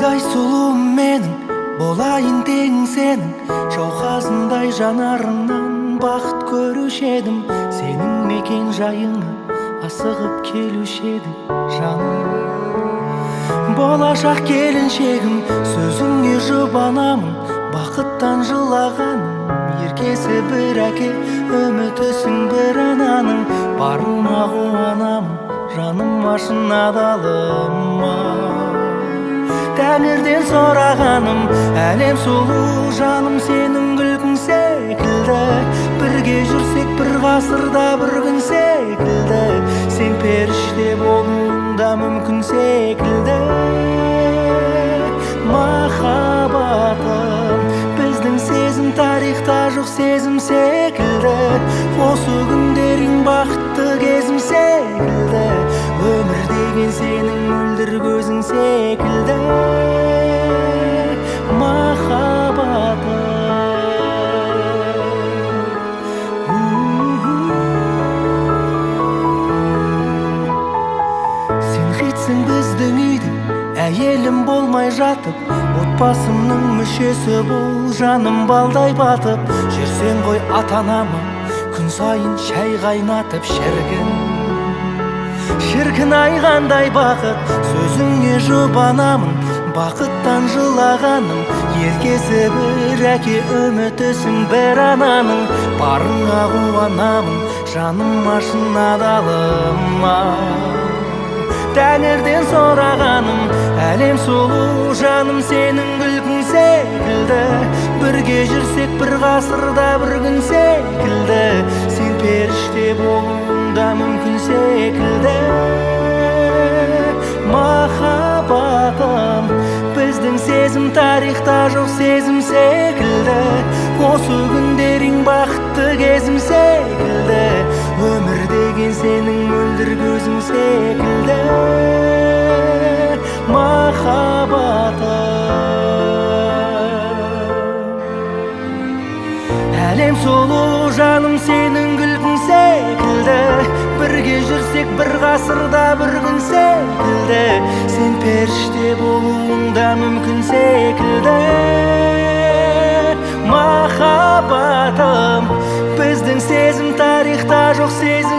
гүлдай сұлуым менің, болайын тегің сенің, жауқазындай жанарыңнан бақыт көруші едім. Сенің мекен жайыңа асығып келуші едім жаным. Болашақ келіншегім, сөзіңе жұбанамын, бақыттан жылағаным. Еркесі бір әке, үмітісің бір ананың, барыма қуанамын, жаным ашын адалыма. Тәңірден сұрағаным, әлем сұлу жаным, сенің күлкің секілді. Бірге жүрсек бір ғасырда бір күн секілді, сен періште болуың да мүмкін секілді. Махаббатым, біздің сезім тарихта жоқ сезім секілді. Осы күндерің бақытты кезім секілді. Өмір деген сенің мөлдір көзің секілді. Махаббатым, сен хитсің біздің үйдің, әйелім болмай жатып, отбасымның мүшесі бол, жаным балдай батып. Жүрсең ғой ата-анама күн сайын шай қайнатып. Шіркін ай қандай бақыт, сөзіңе жұбанамын, бақыттан жылағаным. Еркесі бір әке, үмітісің бір ананың, барыңа қуанамын, жаным ашын адалыма. Тәңірден сұрағаным, әлем сұлу жаным, сенің күлкің секілді. Бірге жүрсек бір ғасырда бір күн секілді, сен періште болуың да мүмкін секілді. Махаббатым, біздің сезім тарихта жоқ сезім секілді. Осы күндерің бақытты кезім секілді. Өмір деген сенің мөлдір көзің секілді. Махаббатым, әлем сұлу жаным, сенің күлкің секілді. Бірге жүрсек бір ғасырда бір күн секілді, сен періште болуың да мүмкін секілді. Махаббатым, біздің сезім тарихта жоқ сезім